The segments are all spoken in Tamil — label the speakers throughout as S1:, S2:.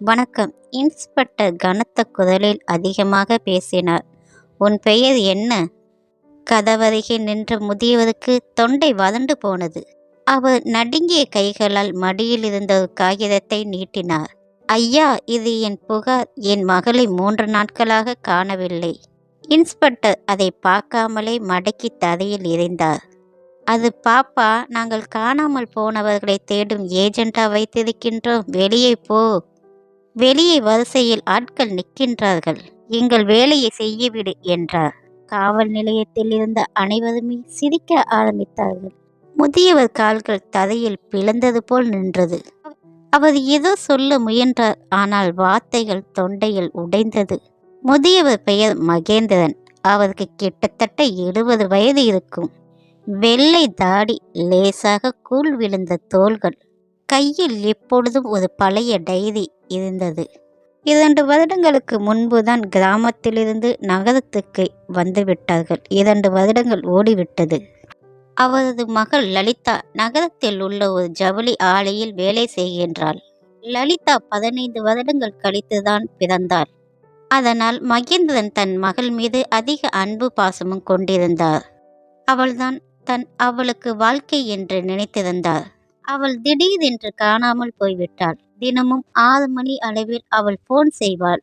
S1: வணக்கம். இன்ஸ்பெக்டர் கனத்த குரலில் அதிகமாக பேசினார். உன் பெயர் என்ன? கதவருகே நின்ற முதியவருக்கு தொண்டை வறண்டு போனது. அவர் நடுங்கிய கைகளால் மடியில் இருந்த ஒரு காகிதத்தை நீட்டினார். ஐயா, இது என் புகார். என் மகளை 3 நாட்களாக காணவில்லை. இன்ஸ்பெக்டர் அதை பார்க்காமலே மடக்கி தரையில் எறிந்தார். அது பாப்பா, நாங்கள் காணாமல் போனவர்களை தேடும் ஏஜெண்டா வைத்திருக்கின்றோம். வெளியே போ. வெளியே வரிசையில் ஆட்கள் நிற்கின்றார்கள். எங்கள் வேலையை செய்யவிடு என்றார். காவல் நிலையத்தில் இருந்த அனைவருமே சிரிக்க ஆரம்பித்தார்கள். முதியவர் கால்கள் தரையில் பிளந்தது போல் நின்றது. அவர் ஏதோ சொல்ல முயன்றார். ஆனால் வார்த்தைகள் தொண்டையில் உடைந்தது. முதியவர் பெயர் மகேந்திரன். அவருக்கு கிட்டத்தட்ட 70 வயது இருக்கும். வெள்ளை தாடி, லேசாக கூழ் விழுந்த தோள்கள். கையில் எப்பொழுதும் ஒரு பழைய டைரி இருந்தது. 2 வருடங்களுக்கு முன்புதான் கிராமத்திலிருந்து நகரத்துக்கு வந்துவிட்டார்கள். 2 வருடங்கள் ஓடிவிட்டது. அவரது மகள் லலிதா நகரத்தில் உள்ள ஒரு ஜவுளி ஆலையில் வேலை செய்கின்றாள். லலிதா 15 வருடங்கள் கழித்துதான் பிறந்தாள். அதனால் மகேந்திரன் தன் மகள் மீது அதிக அன்பு பாசமும் கொண்டிருந்தார். அவள்தான் அவளுக்கு வாழ்க்கை என்று நினைத்திருந்தார். அவள் திடீரென்று காணாமல் போய்விட்டாள். தினமும் 6 மணி அளவில் அவள் போன் செய்வாள்.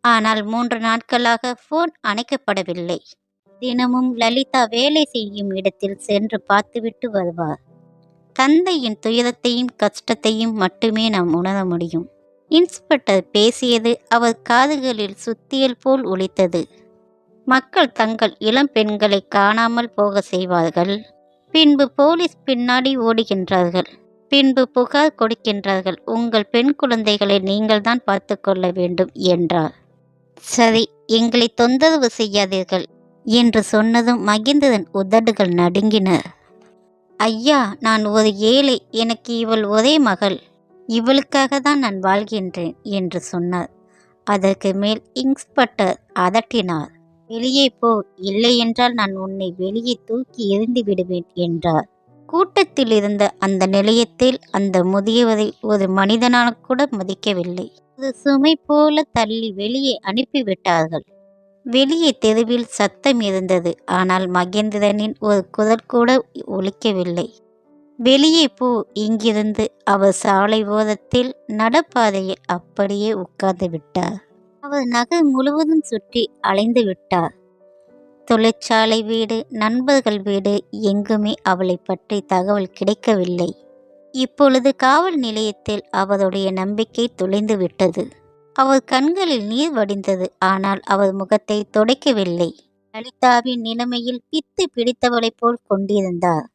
S1: ஆனால் 3 நாட்களாக போன் அணைக்கப்படவில்லை. தினமும் லலிதா வேலை செய்யும் இடத்தில் சென்று பார்த்துவிட்டு வருவார். தந்தையின் துயரத்தையும் கஷ்டத்தையும் மட்டுமே நாம் உணர முடியும். இன்ஸ்பெக்டர் பேசியது அவர் காதுகளில் சுத்தியல் போல் ஒலித்தது. மக்கள் தங்கள் இளம் பெண்களை காணாமல் போக செய்வார்கள். பின்பு போலீஸ் பின்னாடி ஓடுகின்றார்கள். பின்பு புகார் கொடுக்கின்றார்கள். உங்கள் பெண் குழந்தைகளை நீங்கள் தான் பார்த்து கொள்ள வேண்டும் என்றார். சரி, எங்களை தொந்தரவு செய்யாதீர்கள் என்று சொன்னதும் மகேந்திரன் உதடுகள் நடுங்கின. ஐயா, நான் ஒரு ஏழை. எனக்கு இவள் ஒரே மகள். இவளுக்காக தான் நான் வாழ்கின்றேன் என்று சொன்னார். அதற்கு மேல் இன்ஸ்பெக்டர் அதட்டினார். வெளியே போ, இல்லை என்றால் நான் உன்னை வெளியே தூக்கி எறிந்து விடுவேன் என்றார். கூட்டத்தில் இருந்த அந்த நிலையத்தில் அந்த முதியவரை ஒரு மனிதனான கூட மதிக்கவில்லை. ஒரு சுமை போல தள்ளி வெளியே அனுப்பிவிட்டார்கள். வெளியே தெருவில் சத்தம் இருந்தது. ஆனால் மகேந்திரனின் ஒரு குரல் கூட ஒலிக்கவில்லை. வெளியே போ இங்கிருந்து. அவர் சாலை ஓரத்தில் நடப்பாதையில் அப்படியே உட்கார்ந்து விட்டார். அவர் நகர் முழுவதும் சுற்றி அலைந்து விட்டார். தொழிற்சாலை வீடு, நண்பர்கள் வீடு, எங்குமே அவளை பற்றி தகவல் கிடைக்கவில்லை. இப்பொழுது காவல் நிலையத்தில் அவருடைய நம்பிக்கை தொலைந்து விட்டது. அவர் கண்களில் நீர் வடிந்தது. ஆனால் அவர் முகத்தை துடைக்கவில்லை. லலிதாவின் நிலைமையில் பித்து பிடித்தவளைப் போல் கொண்டிருந்தார்.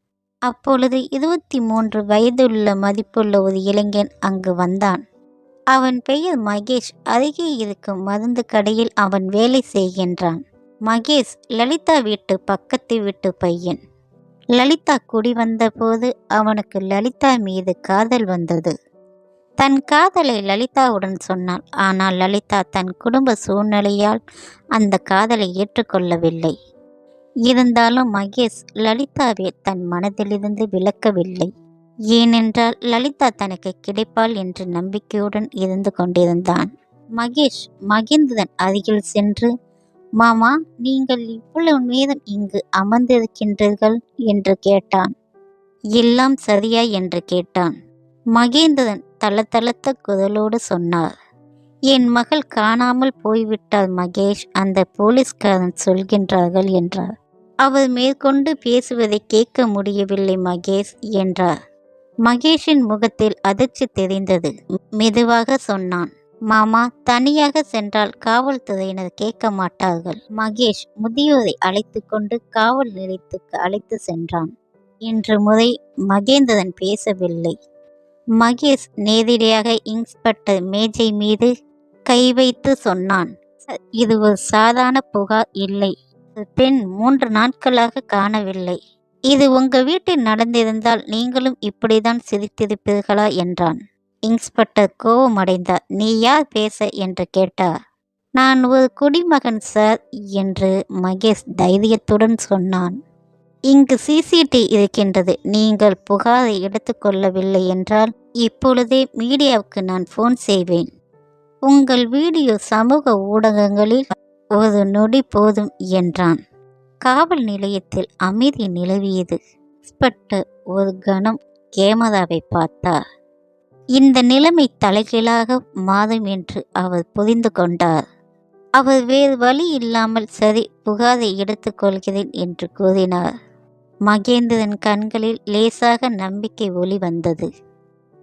S1: அப்பொழுது 23 வயதுள்ள மதிப்புள்ள ஒரு இளைஞன் அங்கு வந்தான். அவன் பெயர் மகேஷ். அருகே இருக்கும் மருந்து கடையில் அவன் வேலை செய்கின்றான். மகேஷ் லலிதா வீட்டு பக்கத்து வீட்டு பையன். லலிதா குடி வந்த போது அவனுக்கு லலிதா மீது காதல் வந்தது. தன் காதலை லலிதாவுடன் சொன்னான். ஆனால் லலிதா தன் குடும்ப சூழ்நிலையால் அந்த காதலை ஏற்றுக்கொள்ளவில்லை. இருந்தாலும் மகேஷ் லலிதாவை தன் மனதிலிருந்து விலக்கவில்லை. ஏனென்றால் லலிதா தனக்கு கிடைப்பாள் என்ற நம்பிக்கையுடன் இருந்து கொண்டிருந்தான். மகேஷ் மகேந்திரன் அருகில் சென்று, மாமா, நீங்கள் இவ்வளவு நேரம் இங்கு அமர்ந்திருக்கின்றீர்கள் என்று கேட்டான். எல்லாம் சரியா என்று கேட்டான். மகேந்திரன் தளதளத்த குரலோடு சொன்னார். என் மகள் காணாமல் போய்விட்டார் மகேஷ். அந்த போலீஸ்காரன் சொல்கின்றார்கள் என்றார். அவர் மேற்கொண்டு பேசுவதை கேட்க முடியவில்லை மகேஷ் என்றார். மகேஷின் முகத்தில் அதிர்ச்சி தெரிந்தது. மெதுவாக சொன்னான். மாமா, தனியாக சென்றால் காவல்துறையினர் கேட்க மாட்டார்கள். மகேஷ் முதியோரை அழைத்து கொண்டு காவல் நிலையத்துக்கு அழைத்து சென்றான். இன்று முறை மகேந்திரன் பேசவில்லை. மகேஷ் நேரடியாக இன்ஸ்பெக்டர் மேஜை மீது கை வைத்து சொன்னான். இது ஒரு சாதாரண புகார் இல்லை. பெண் 3 நாட்களாக காணவில்லை. இது உங்க வீட்டில் நடந்திருந்தால் நீங்களும் இப்படிதான் சிரித்திருப்பீர்களா என்றான். இன்ஸ்பெக்டர் கோபமடைந்தார். நீ யார் பேச என்று கேட்டார். நான் ஒரு குடிமகன் சார் என்று மகேஷ் தைரியத்துடன் சொன்னான். இங்கு சிசிடிவி இருக்கின்றது. நீங்கள் புகாரை எடுத்துக்கொள்ளவில்லை என்றால் இப்பொழுதே மீடியாவுக்கு நான் போன் செய்வேன். உங்கள் வீடியோ சமூக ஊடகங்களில் ஒரு நொடி போதும் என்றான். காவல் நிலையத்தில் அமைதி நிலவியது. இன்ஸ்பெக்டர் ஒரு கணம் கேமராவை பார்த்தார். இந்த நிலைமை தலைகீழாக மாறும் என்று அவர் புரிந்து கொண்டார். அவர் வேறு வழி இல்லாமல் சரி, புகாரை எடுத்துக்கொள்கிறேன் என்று கூறினார். மகேந்திரன் கண்களில் லேசாக நம்பிக்கை ஒளி வந்தது.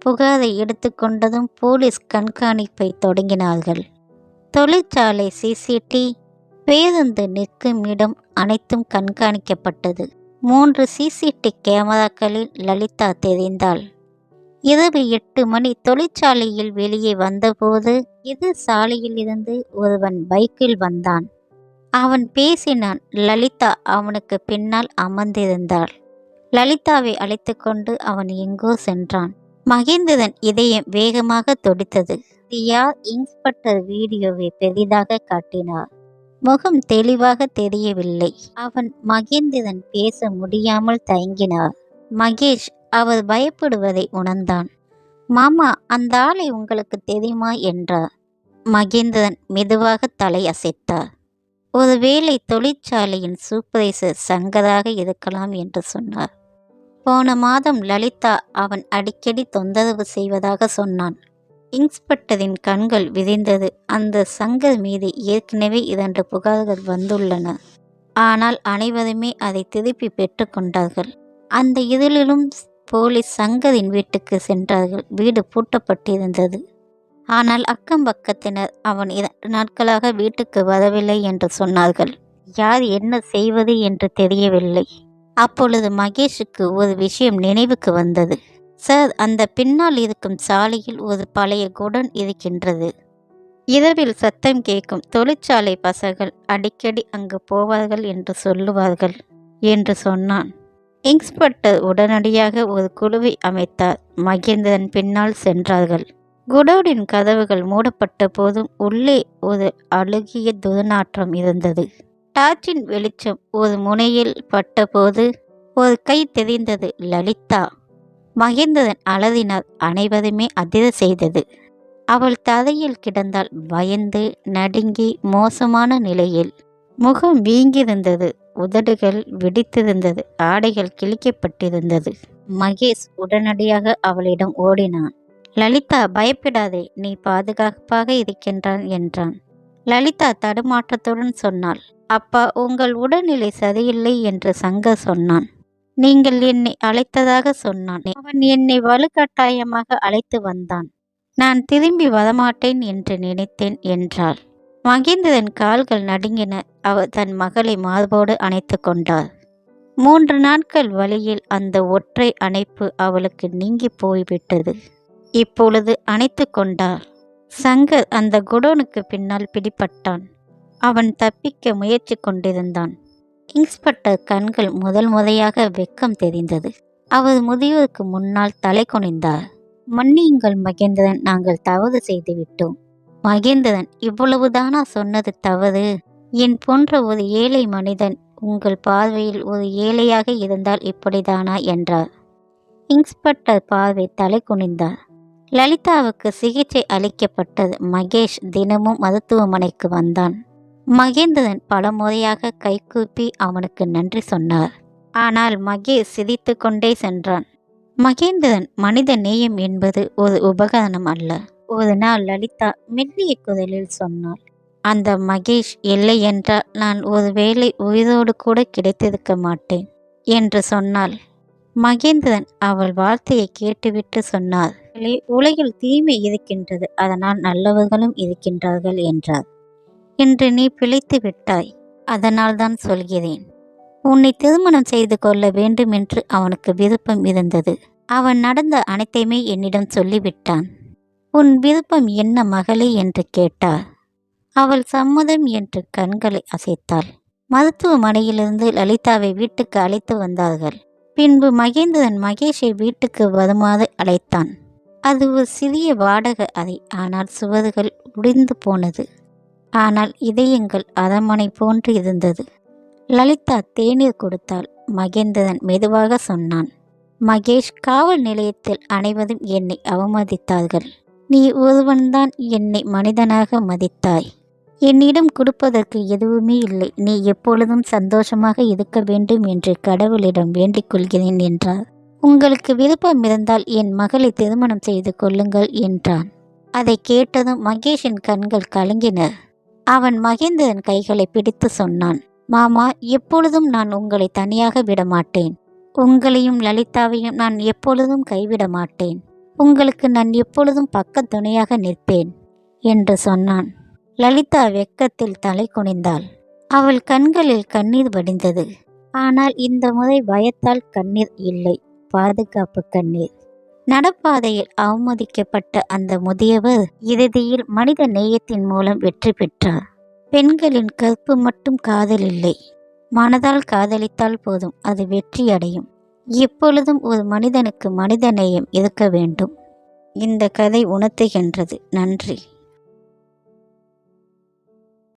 S1: புகாரை எடுத்துக்கொண்டதும் போலீஸ் கண்காணிப்பை தொடங்கினார்கள். தொழிற்சாலை சிசிடி, பேருந்து நிற்கும் இடம் அனைத்தும் கண்காணிக்கப்பட்டது. 3 சிசிடி கேமராக்களில் லலிதா தெரிந்தாள். இரவு 8 மணி தொழிற்சாலையில் வெளியே வந்தபோது எதிர் சாலையில் இருந்து ஒருவன் பைக்கில் வந்தான். அவன் பேசினான். லலிதா அவனுக்கு பின்னால் அமர்ந்திருந்தாள். லலிதாவை அழைத்து கொண்டு அவன் எங்கோ சென்றான். மகேந்திரன் இதயம் வேகமாக துடித்தது. யார்? இன்ஸ்பெக்டர் வீடியோவை பெரிதாக காட்டினார். முகம் தெளிவாக தெரியவில்லை. அவன் மகேந்திரன் பேச முடியாமல் தயங்கினார். மகேஷ். அவர் பயப்படுவதை உணர்ந்தான். மாமா, அந்த ஆளை உங்களுக்கு தெரியுமா என்றார். மகேந்திரன் மெதுவாக தலை அசைத்தார். ஒருவேளை தொழிற்சாலையின் சூப்பர்வைசர் சங்கராக இருக்கலாம் என்று சொன்னார். போன மாதம் லலிதா அவன் அடிக்கடி தொந்தரவு செய்வதாக சொன்னான். இன்ஸ்பெக்டரின் கண்கள் விரிந்தது. அந்த சங்கர் மீது ஏற்கனவே 2 புகார்கள் வந்துள்ளன. ஆனால் அனைவருமே அதை திருப்பி பெற்றுக்கொண்டார்கள். அந்த இதழிலும் போலீஸ் சங்கரின் வீட்டுக்கு சென்றார்கள். வீடு பூட்டப்பட்டிருந்தது. ஆனால் அக்கம் பக்கத்தினர் அவன் 2 நாட்களாக வீட்டுக்கு வரவில்லை என்று சொன்னார்கள். யார் என்ன செய்வது என்று தெரியவில்லை. அப்பொழுது மகேஷுக்கு ஒரு விஷயம் நினைவுக்கு வந்தது. சார், அந்த பின்னால் இருக்கும் சாலையில் ஒரு பழைய குடோன் இருக்கின்றது. இரவில் சத்தம் கேட்கும். தொழிற்சாலை பசங்கள் அடிக்கடி அங்கு போவார்கள் என்று சொல்லுவார்கள் என்று சொன்னான். இன்ஸ்பெக்டர் உடனடியாக ஒரு குழுவை அமைத்தார். மகேந்திரன் பின்னால் சென்றார்கள். குடோனின் கதவுகள் மூடப்பட்ட போதும் உள்ளே ஒரு அழுகிய துர்நாற்றம் இருந்தது. டார்ச்சின் வெளிச்சம் ஒரு முனையில் பட்டபோது ஒரு கை தெரிந்தது. லலிதா. மகேந்திரன் அலறினார். அனைவருமே அதிர செய்தது. அவள் தரையில் கிடந்தாள். பயந்து நடுங்கி மோசமான நிலையில். முகம் வீங்கியிருந்தது. உதடுகள் வெடித்திருந்தது. ஆடைகள் கிழிக்கப்பட்டிருந்தது. மகேஷ் உடனடியாக அவளிடம் ஓடினான். லலிதா, பயப்படாதே, நீ பாதுகாப்பாக இருக்கின்றான் என்றான். லலிதா தடுமாற்றத்துடன் சொன்னாள். அப்பா, உங்கள் உடல்நிலை சரியில்லை என்று சங்கர் சொன்னான். நீங்கள் என்னை அழைத்ததாக சொன்னான். அவன் என்னை வலுக்கட்டாயமாக அழைத்து வந்தான். நான் திரும்பி வரமாட்டேன் என்று நினைத்தேன் என்றாள். மகேந்திரன் கால்கள் நடுங்கின. அவர் தன் மகளை மார்போடு அணைத்து கொண்டார். 3 நாட்கள் வழியில் அந்த ஒற்றை அணைப்பு அவளுக்கு நீங்கி போய்விட்டது. இப்பொழுது அணைத்து கொண்டார். சங்கர் அந்த குடோனுக்கு பின்னால் பிடிபட்டான். அவன் தப்பிக்க முயற்சி கொண்டிருந்தான். இன்ஸ்பெக்டர் கண்கள் முதல் முறையாக வெட்கம் தெரிந்தது. அவர் முதியோருக்கு முன்னால் தலை குனிந்தார். மன்னியுங்கள் மகேந்திரன், நாங்கள் தவறு செய்துவிட்டோம். மகேந்திரன், இவ்வளவுதானா சொன்னது தவறு? என் போன்ற ஒரு ஏழை மனிதன் உங்கள் பார்வையில் ஒரு ஏழையாக இருந்தால் இப்படிதானா என்றார். இன்ஸ்பெக்டர் பார்வை தலை குனிந்தார். லலிதாவுக்கு சிகிச்சை அளிக்கப்பட்டது. மகேஷ் தினமும் மருத்துவமனைக்கு வந்தான். மகேந்திரன் பலமுறையாக கைகூப்பி அவனுக்கு நன்றி சொன்னார். ஆனால் மகேஷ் சிரித்து கொண்டே சென்றான். மகேந்திரன், மனித நேயம் என்பது ஒரு உபகரணம் அல்ல. ஒரு நாள் லலிதா மெல்லிய குரலில் சொன்னாள். அந்த மகேஷ் இல்லை என்றால் நான் ஒருவேளை உயிரோடு கூட கிடைத்திருக்க மாட்டேன் என்று சொன்னாள். மகேந்திரன் அவள் வார்த்தையை கேட்டுவிட்டு சொன்னார். உலகில் தீமை இருக்கின்றது, அதனால் நல்லவர்களும் இருக்கின்றார்கள் என்றார். இன்று நீ பிழைத்து விட்டாய். அதனால்தான் சொல்கிறேன். உன்னை திருமணம் செய்து கொள்ள வேண்டும் என்று அவனுக்கு விருப்பம் இருந்தது. அவன் நடந்த அனைத்தையுமே என்னிடம் சொல்லிவிட்டான். உன் விருப்பம் என்ன மகளே என்று கேட்டார். அவள் சம்மதம் என்று கண்களை அசைத்தாள். மருத்துவமனையிலிருந்து லலிதாவை வீட்டுக்கு அழைத்து வந்தார்கள். பின்பு மகேந்திரன் மகேஷை வீட்டுக்கு வருமாறு அழைத்தான். அது ஒரு சிறிய வாடகை அறை. ஆனால் சுவர்கள் உடைந்து போனது. ஆனால் இதயங்கள் அரண்மனை போன்று இருந்தது. லலிதா தேநீர் கொடுத்தாள். மகேந்திரன் மெதுவாக சொன்னான். மகேஷ், காவல் நிலையத்தில் அனைவரும் என்னை அவமதித்தார்கள். நீ ஒருவன்தான் என்னை மனிதனாக மதித்தாய். என்னிடம் கொடுப்பதற்கு எதுவுமே இல்லை. நீ எப்பொழுதும் சந்தோஷமாக இருக்க வேண்டும் என்று கடவுளிடம் வேண்டிக் கொள்கிறேன் என்றார். உங்களுக்கு விருப்பம் இருந்தால் என் மகளை திருமணம் செய்து கொள்ளுங்கள் என்றான். அதை கேட்டதும் மகேஷின் கண்கள் கலங்கின. அவன் மகேந்திரன் கைகளை பிடித்து சொன்னான், மாமா, எப்பொழுதும் நான் உங்களை தனியாக விடமாட்டேன். உங்களையும் லலிதாவையும் நான் எப்பொழுதும் கைவிட மாட்டேன். உங்களுக்கு நான் எப்பொழுதும் பக்க துணையாக நிற்பேன் என்று சொன்னான். லலிதா வெட்கத்தில் தலை குனிந்தாள். அவள் கண்களில் கண்ணீர் வடிந்தது. ஆனால் இந்த முறை பயத்தால் கண்ணீர் இல்லை, பாதுகாப்பு கண்ணீர். நடப்பாதையில் அவமதிக்கப்பட்ட அந்த முதியவர் இறுதியில் மனித நேயத்தின் மூலம் வெற்றி பெற்றார். பெண்களின் கற்பு மட்டும் காதல் இல்லை. மனதால் காதலித்தால் போதும், அது வெற்றி அடையும். எப்பொழுதும் ஒரு மனிதனுக்கு மனித நேயம் இருக்க வேண்டும். இந்த கதை உணர்த்துகின்றது. நன்றி.